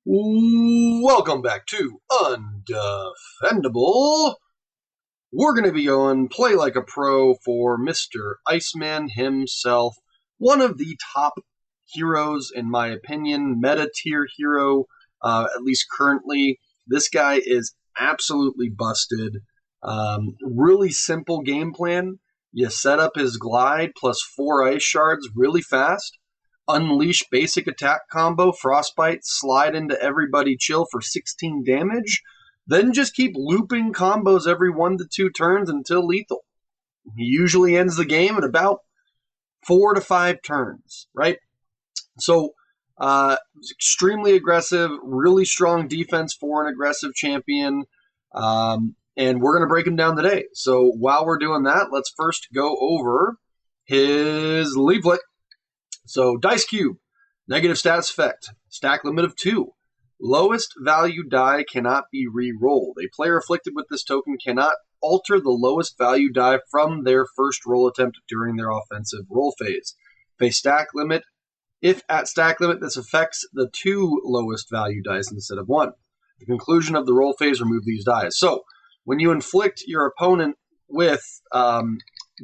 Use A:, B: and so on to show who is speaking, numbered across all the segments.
A: Welcome back to Undefendable. We're going to be going play like a pro for Mr. Iceman himself. One of the top heroes, in my opinion, meta tier hero, at least currently. This guy is absolutely busted. Really simple game plan. You set up his glide plus 4 ice shards really fast. Unleash basic attack combo, frostbite, slide into everybody chill for 16 damage, then just keep looping combos every 1 to 2 turns until lethal. He usually ends the game at about 4 to 5 turns, right? So, extremely aggressive, really strong defense for an aggressive champion, and we're going to break him down today. So while we're doing that, let's first go over his leaflet. So, Dice Cube, negative status effect, stack limit of 2. Lowest value die cannot be re-rolled. A player afflicted with this token cannot alter the lowest value die from their first roll attempt during their offensive roll phase. If at stack limit, this affects the 2 lowest value dice instead of 1. At the conclusion of the roll phase, remove these dice. So, when you inflict your opponent with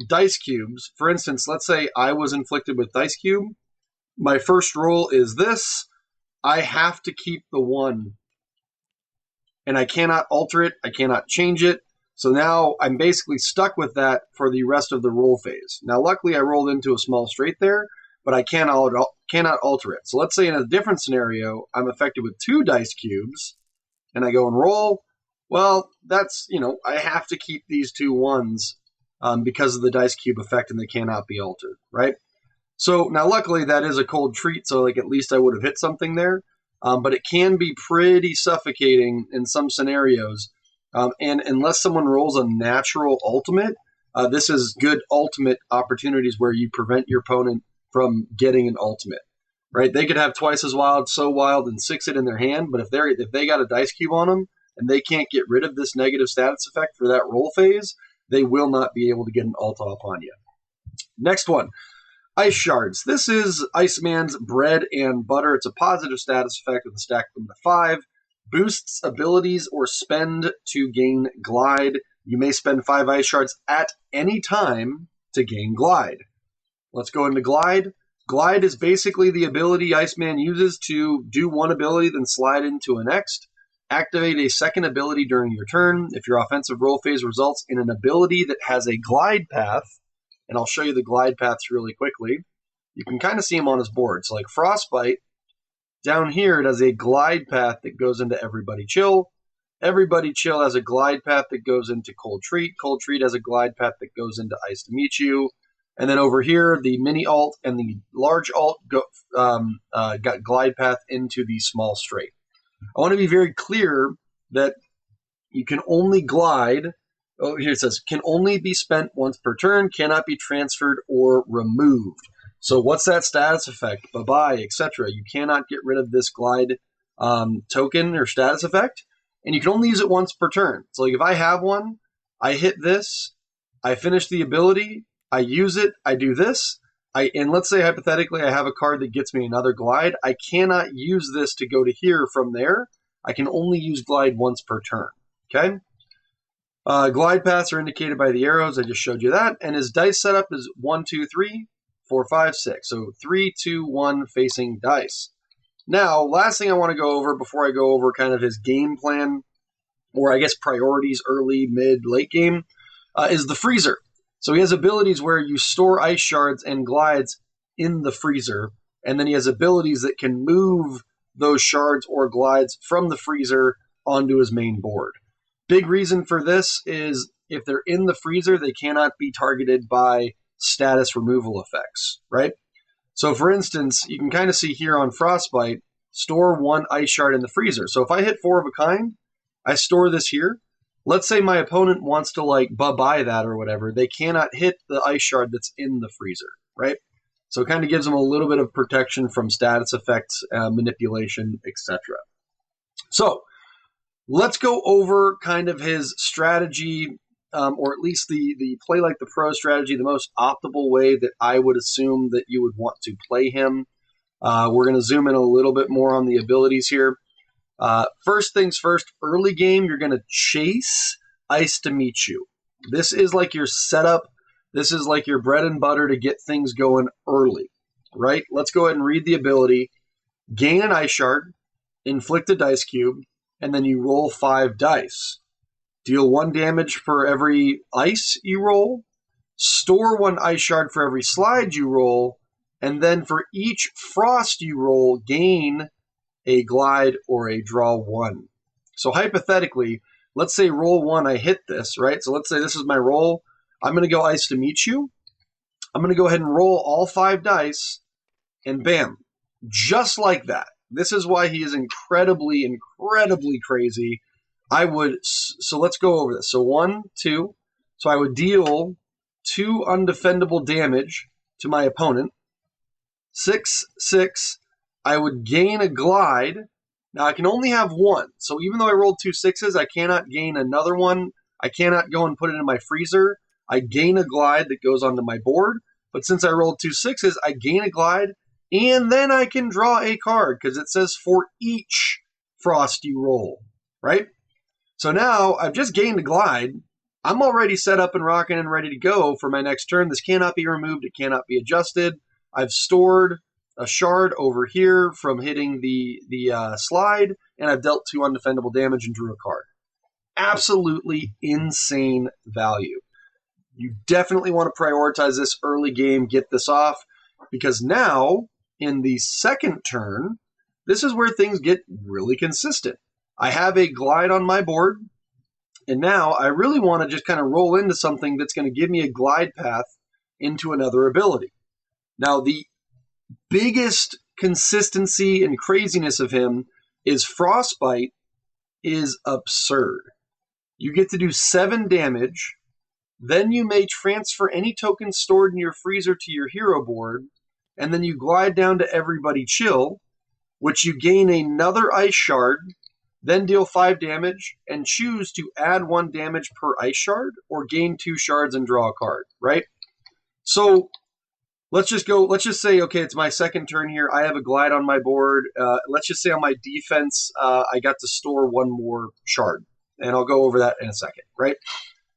A: dice cubes, for instance, let's say I was inflicted with dice cube. My first roll is this. I have to keep the 1. And I cannot alter it. I cannot change it. So now I'm basically stuck with that for the rest of the roll phase. Now, luckily, I rolled into a small straight there, but I cannot alter it. So let's say in a different scenario, I'm affected with 2 dice cubes, and I go and roll. Well, that's, I have to keep these 2 1s. Because of the dice cube effect, and they cannot be altered, right? So now, luckily, that is a cold treat, so at least I would have hit something there. But it can be pretty suffocating in some scenarios. And unless someone rolls a natural ultimate, this is good ultimate opportunities where you prevent your opponent from getting an ultimate, right? They could have twice as wild, so wild, and 6 it in their hand, but if they got a dice cube on them and they can't get rid of this negative status effect for that roll phase, they will not be able to get an ult off on you. Next one, Ice Shards. This is Iceman's bread and butter. It's a positive status effect with a stack limit of 5. Boosts abilities or spend to gain glide. You may spend 5 Ice Shards at any time to gain glide. Let's go into glide. Glide is basically the ability Iceman uses to do one ability, then slide into a next. Activate a second ability during your turn. If your offensive roll phase results in an ability that has a glide path, and I'll show you the glide paths really quickly, you can kind of see them on his board. So like Frostbite, down here it has a glide path that goes into Everybody Chill. Everybody Chill has a glide path that goes into Cold Treat. Cold Treat has a glide path that goes into Ice to Meet You. And then over here, the mini alt and the large alt got glide path into the small straight. I want to be very clear that you can only glide. Oh, here it says, can only be spent once per turn, cannot be transferred or removed. So what's that status effect? Bye-bye, etc. You cannot get rid of this glide token or status effect, and you can only use it once per turn. So like if I have one, I hit this, I finish the ability, I use it, I do this, and let's say hypothetically I have a card that gets me another glide. I cannot use this to go to here from there. I can only use glide once per turn. Okay? Glide paths are indicated by the arrows. I just showed you that. And his dice setup is 1, 2, 3, 4, 5, 6. So 3, 2, 1 facing dice. Now, last thing I want to go over before I go over kind of his game plan, or I guess priorities early, mid, late game, is the freezer. So he has abilities where you store ice shards and glides in the freezer, and then he has abilities that can move those shards or glides from the freezer onto his main board. Big reason for this is if they're in the freezer, they cannot be targeted by status removal effects, right? So for instance, you can kind of see here on Frostbite, store 1 ice shard in the freezer. So if I hit 4 of a kind, I store this here. Let's say my opponent wants to bye-bye that or whatever. They cannot hit the ice shard that's in the freezer, right? So it kind of gives them a little bit of protection from status effects, manipulation, etc. So let's go over kind of his strategy, or at least the play like the pro strategy, the most optimal way that I would assume that you would want to play him. We're going to zoom in a little bit more on the abilities here. First things first, early game, you're going to chase ice to meet you. This is like your setup. This is like your bread and butter to get things going early, right? Let's go ahead and read the ability. Gain an ice shard, inflict a dice cube, and then you roll 5 dice. Deal 1 damage for every ice you roll. Store 1 ice shard for every slide you roll. And then for each frost you roll, gain a glide or a draw 1. So hypothetically, let's say roll 1, I hit this, right? So let's say this is my roll. I'm going to go ice to meet you. I'm going to go ahead and roll all 5 dice, and bam, just like that. This is why he is incredibly, incredibly crazy. So let's go over this. So 1, 2. So I would deal 2 undefendable damage to my opponent. 6, 6. I would gain a glide. Now I can only have 1. So even though I rolled 2 6s, I cannot gain another one. I cannot go and put it in my freezer. I gain a glide that goes onto my board. But since I rolled 2 6s, I gain a glide. And then I can draw a card because it says for each frost you roll, right? So now I've just gained a glide. I'm already set up and rocking and ready to go for my next turn. This cannot be removed. It cannot be adjusted. I've stored a shard over here from hitting the slide, and I've dealt 2 undefendable damage and drew a card. Absolutely insane value. You definitely want to prioritize this early game, get this off, because now, in the second turn, this is where things get really consistent. I have a glide on my board, and now I really want to just kind of roll into something that's going to give me a glide path into another ability. Now, the biggest consistency and craziness of him is Frostbite is absurd. You get to do 7 damage, then you may transfer any tokens stored in your freezer to your hero board, and then you glide down to Everybody Chill, which you gain another ice shard, then deal 5 damage, and choose to add 1 damage per ice shard, or gain 2 shards and draw a card, right? So let's just say, okay, it's my second turn here. I have a glide on my board. Let's just say on my defense, I got to store 1 more shard, and I'll go over that in a second, right?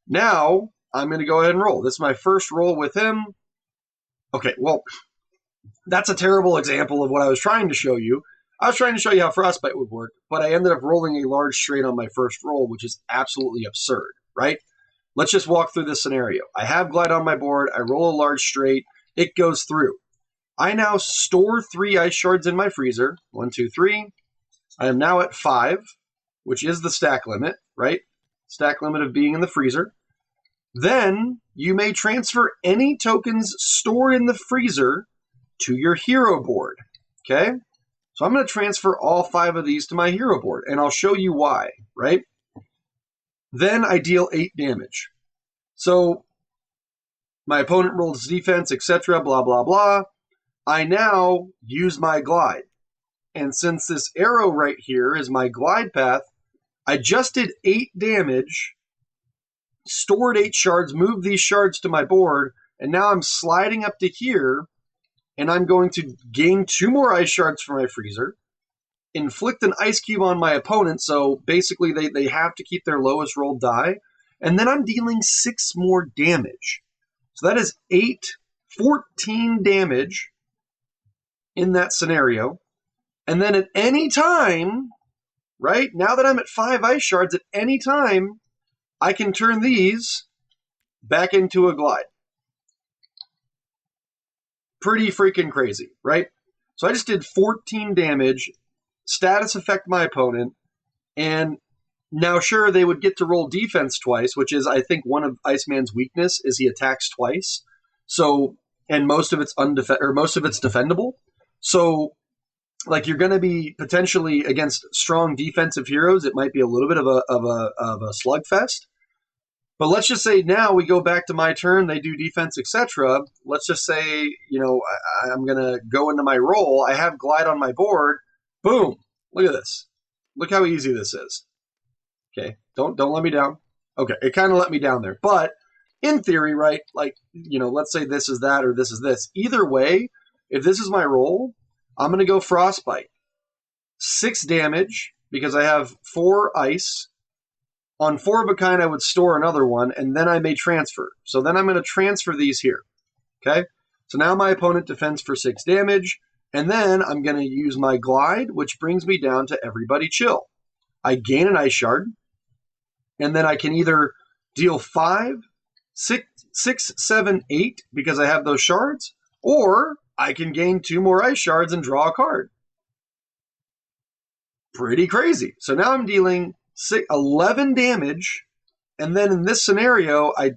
A: Now, I'm going to go ahead and roll. This is my first roll with him. Okay, well, that's a terrible example of what I was trying to show you. I was trying to show you how Frostbite would work, but I ended up rolling a large straight on my first roll, which is absolutely absurd, right? Let's just walk through this scenario. I have glide on my board. I roll a large straight. It goes through. I now store 3 ice shards in my freezer. 1, 2, 3. I am now at 5, which is the stack limit, right? Stack limit of being in the freezer. Then you may transfer any tokens stored in the freezer to your hero board, okay? So I'm going to transfer all 5 of these to my hero board, and I'll show you why, right? Then I deal 8 damage. So my opponent rolls defense, etc., blah, blah, blah. I now use my glide. And since this arrow right here is my glide path, I just did 8 damage, stored 8 shards, moved these shards to my board, and now I'm sliding up to here, and I'm going to gain 2 more ice shards from my freezer, inflict an ice cube on my opponent, so basically they have to keep their lowest rolled die, and then I'm dealing 6 more damage. So that is 14 damage in that scenario. And then at any time, right, now that I'm at 5 ice shards, at any time, I can turn these back into a glide. Pretty freaking crazy, right? So I just did 14 damage, status affect my opponent, and now sure, they would get to roll defense twice, which is, I think, one of Iceman's weakness is he attacks twice. So, and most of it's defendable. So, like, you're going to be potentially against strong defensive heroes. It might be a little bit of a slugfest. But let's just say now we go back to my turn. They do defense, etc. Let's just say, I'm going to go into my roll. I have glide on my board. Boom. Look at this. Look how easy this is. Okay. Don't let me down. Okay. It kind of let me down there. But in theory, right, like, let's say this is that or this is this. Either way, if this is my roll, I'm going to go Frostbite. 6 damage. because I have 4 ice. On 4 of a kind, I would store another one, and then I may transfer. So then I'm going to transfer these here. Okay? So now my opponent defends for 6 damage, and then I'm going to use my glide, which brings me down to everybody chill. I gain an ice shard, and then I can either deal 5, 6, 7, 8, because I have those shards, or I can gain 2 more ice shards and draw a card. Pretty crazy. So now I'm dealing 11 damage, and then in this scenario, I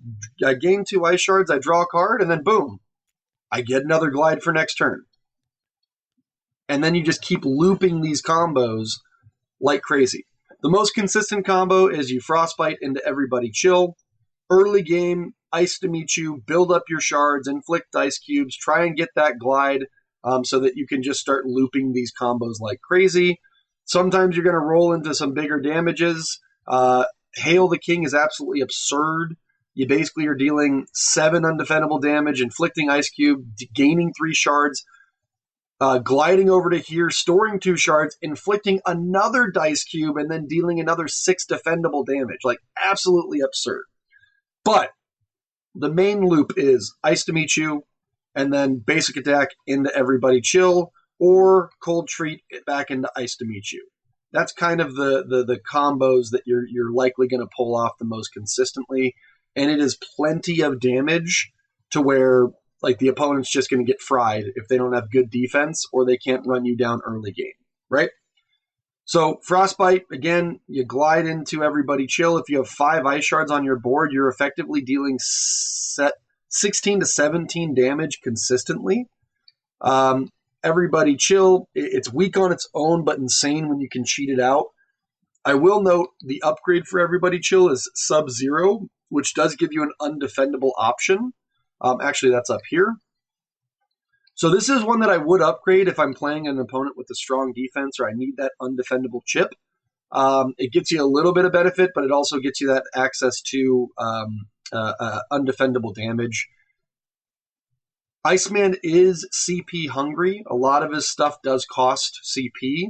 A: gain 2 ice shards, I draw a card, and then boom, I get another glide for next turn. And then you just keep looping these combos like crazy. The most consistent combo is you frostbite into everybody chill. Early game, ice to meet you, build up your shards, inflict ice cubes, try and get that glide so that you can just start looping these combos like crazy. Sometimes you're going to roll into some bigger damages. Hail the King is absolutely absurd. You basically are dealing 7 undefendable damage, inflicting ice cube, gaining 3 shards, gliding over to here, storing 2 shards, inflicting another dice cube, and then dealing another 6 defendable damage. Like, absolutely absurd. But the main loop is ice to meet you, and then basic attack into everybody chill, or cold treat back into ice to meet you. That's kind of the combos that you're likely going to pull off the most consistently, and it is plenty of damage to where like the opponent's just going to get fried if they don't have good defense or they can't run you down early game, right? So frostbite, again, you glide into everybody chill. If you have 5 ice shards on your board, you're effectively dealing 16 to 17 damage consistently. Everybody chill. It's weak on its own, but insane when you can cheat it out. I will note the upgrade for everybody chill is Sub-Zero, which does give you an undefendable option. Actually, that's up here. So this is one that I would upgrade if I'm playing an opponent with a strong defense or I need that undefendable chip. It gets you a little bit of benefit, but it also gets you that access to undefendable damage. Iceman is CP hungry. A lot of his stuff does cost CP.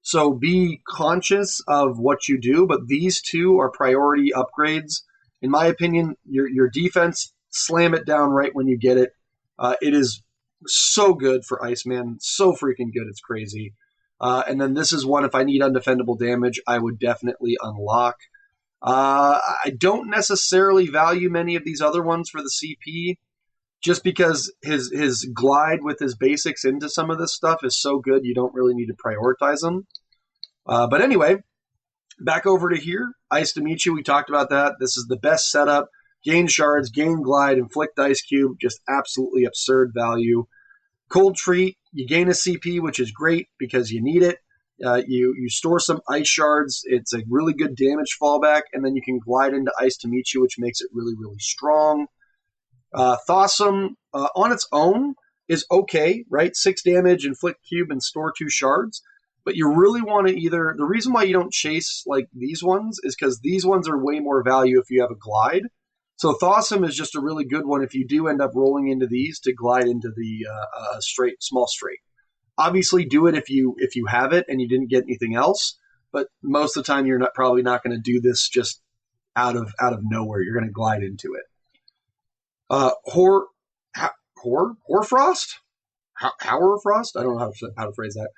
A: So be conscious of what you do, but these 2 are priority upgrades. In my opinion, your defense, slam it down right when you get it. It is so good for Iceman. So freaking good, it's crazy. And then this is one, if I need undefendable damage, I would definitely unlock. I don't necessarily value many of these other ones for the CP, just because his glide with his basics into some of this stuff is so good, you don't really need to prioritize them. But anyway, back over to here. Ice to meet you, we talked about that. This is the best setup. Gain shards, gain glide, inflict ice cube, just absolutely absurd value. Cold treat, you gain a CP, which is great because you need it. You store some ice shards. It's a really good damage fallback, and then you can glide into ice to meet you, which makes it really, really strong. Thawsome on its own is okay, right? 6 damage, inflict cube, and store 2 shards. But you really want to either... The reason why you don't chase like these ones is because these ones are way more value if you have a glide. So Thawsome is just a really good one if you do end up rolling into these to glide into the small straight. Obviously, do it if you have it and you didn't get anything else. But most of the time, you're probably not going to do this just out of nowhere. You're going to glide into it. Hoarfrost? Hourfrost? I don't know how to phrase that.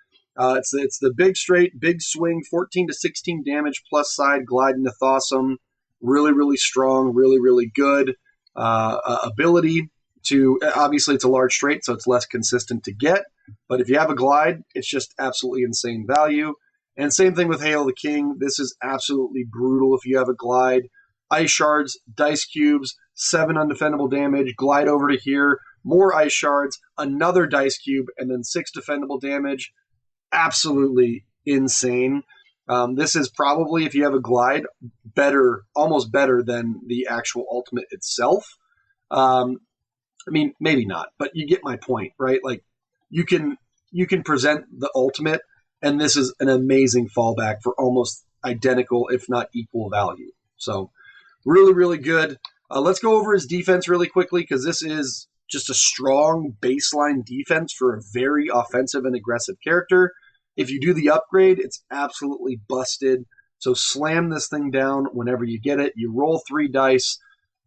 A: It's the big straight, big swing, 14 to 16 damage plus side, glide into Thawsome. Really, really strong, really, really good ability to... Obviously, it's a large straight, so it's less consistent to get. But if you have a glide, it's just absolutely insane value. And same thing with Hail the King. This is absolutely brutal if you have a glide. Ice shards, dice cubes, 7 undefendable damage, glide over to here, more ice shards, another dice cube, and then 6 defendable damage. Absolutely insane. This is probably, if you have a glide, better, almost better than the actual ultimate itself. I mean, maybe not, but you get my point, right? Like, you can present the ultimate, and this is an amazing fallback for almost identical, if not equal value. So, really, really good. Let's go over his defense really quickly, because this is just a strong baseline defense for a very offensive and aggressive character. If you do the upgrade, it's absolutely busted. So slam this thing down whenever you get it. You roll 3 dice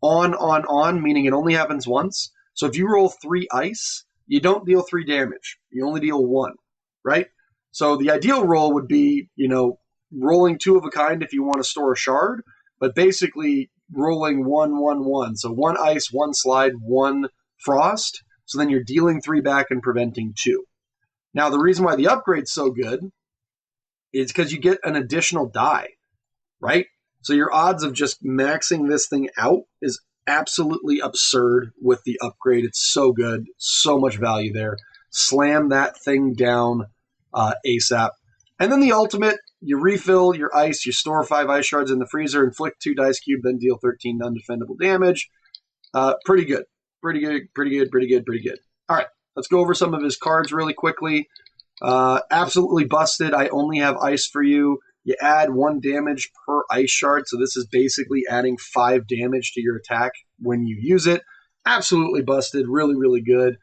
A: on, meaning it only happens once. So if you roll 3 ice, you don't deal 3 damage. You only deal 1, right? So the ideal roll would be, rolling 2 of a kind if you want to store a shard, but basically rolling 1, 1, 1. So 1 ice, 1 slide, 1 frost. So then you're dealing 3 back and preventing 2. Now, the reason why the upgrade's so good is because you get an additional die, right? So your odds of just maxing this thing out is absolutely absurd with the upgrade. It's so good, so much value there. Slam that thing down ASAP. And then the ultimate, you refill your ice, you store 5 ice shards in the freezer, inflict 2 dice cube, then deal 13 undefendable damage. Pretty good. Pretty good. All right, let's go over some of his cards really quickly. Absolutely busted. I only have ice for you. You add 1 damage per ice shard, so this is basically adding 5 damage to your attack when you use it. Absolutely busted. Really, really good.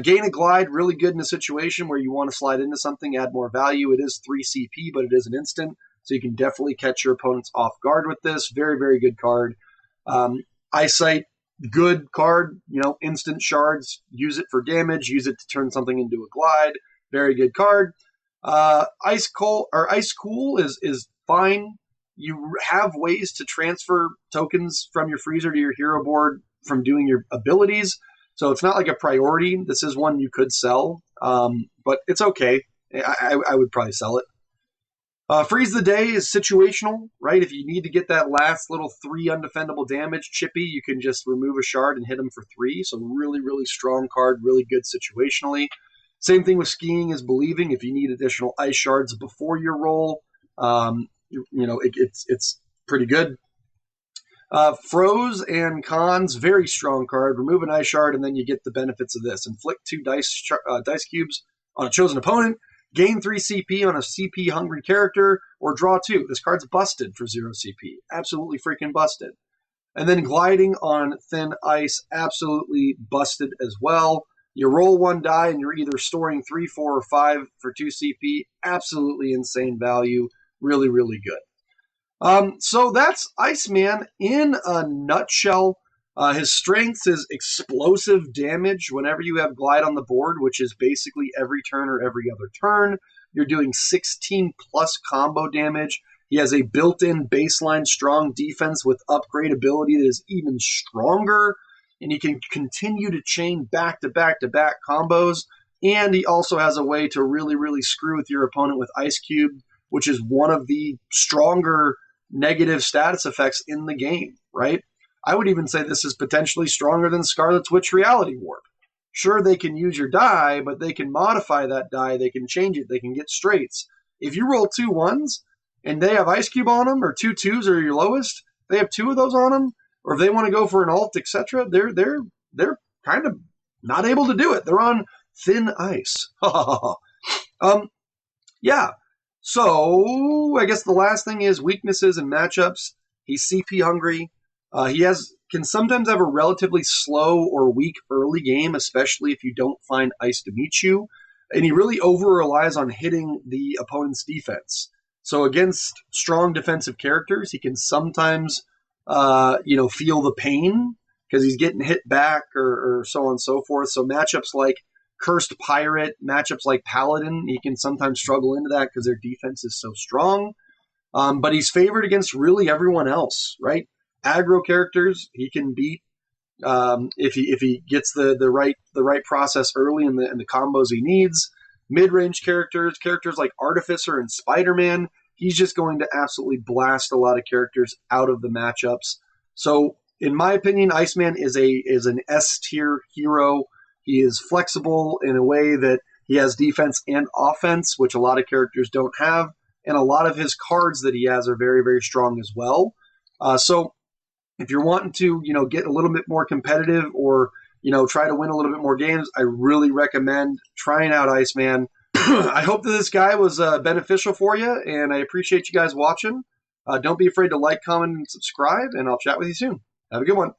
A: Gain a glide, really good in a situation where you want to slide into something, add more value. It is 3 CP, but it is an instant, so you can definitely catch your opponents off guard with this. Very, very good card. Eyesight, good card. Instant shards. Use it for damage. Use it to turn something into a glide. Very good card. Ice Cool is fine. You have ways to transfer tokens from your freezer to your hero board from doing your abilities. So it's not like a priority. This is one you could sell, but it's okay. I would probably sell it. Freeze the Day is situational, right? If you need to get that last little 3 undefendable damage, chippy, you can just remove a shard and hit him for 3. So really, really strong card, really good situationally. Same thing with Skiing is Believing. If you need additional ice shards before your roll, it's pretty good. Froze and Cons, very strong card. Remove an ice shard, and then you get the benefits of this. Inflict 2 dice cubes on a chosen opponent, gain 3 CP on a CP-hungry character, or draw 2. This card's busted for 0 CP. Absolutely freaking busted. And then Gliding on Thin Ice, absolutely busted as well. You roll 1 die, and you're either storing 3, 4, or 5 for 2 CP. Absolutely insane value. Really, really good. So that's Iceman in a nutshell. His strengths is explosive damage whenever you have Glide on the board, which is basically every turn or every other turn. You're doing 16 plus combo damage. He has a built-in baseline strong defense with upgrade ability that is even stronger, and he can continue to chain back-to-back-to-back combos, and he also has a way to really, really screw with your opponent with Ice Cube, which is one of the stronger negative status effects in the game, right? I would even say this is potentially stronger than Scarlet's Witch Reality Warp. Sure, they can use your die, but they can modify that die, they can change it, they can get straights. If you roll 2 1s and they have Ice Cube on them, or 2 2s are your lowest, they have 2 of those on them, or if they want to go for an alt, etc., they're kind of not able to do it. They're on thin ice. Yeah. So I guess the last thing is weaknesses and matchups. He's CP hungry. He can sometimes have a relatively slow or weak early game, especially if you don't find ice to meet you. And he really over relies on hitting the opponent's defense. So against strong defensive characters, he can sometimes feel the pain because he's getting hit back or so on and so forth. So matchups like Cursed Pirate, matchups like Paladin, he can sometimes struggle into that because their defense is so strong. But he's favored against really everyone else, right? Aggro characters, he can beat if he gets the right process early in the combos he needs. Mid-range characters like Artificer and Spider-Man, he's just going to absolutely blast a lot of characters out of the matchups. So, in my opinion, Iceman is an S-tier hero. He is flexible in a way that he has defense and offense, which a lot of characters don't have, and a lot of his cards that he has are very, very strong as well. So if you're wanting to, get a little bit more competitive or, try to win a little bit more games, I really recommend trying out Iceman. I hope that this guy was beneficial for you, and I appreciate you guys watching. Don't be afraid to like, comment, and subscribe, and I'll chat with you soon. Have a good one.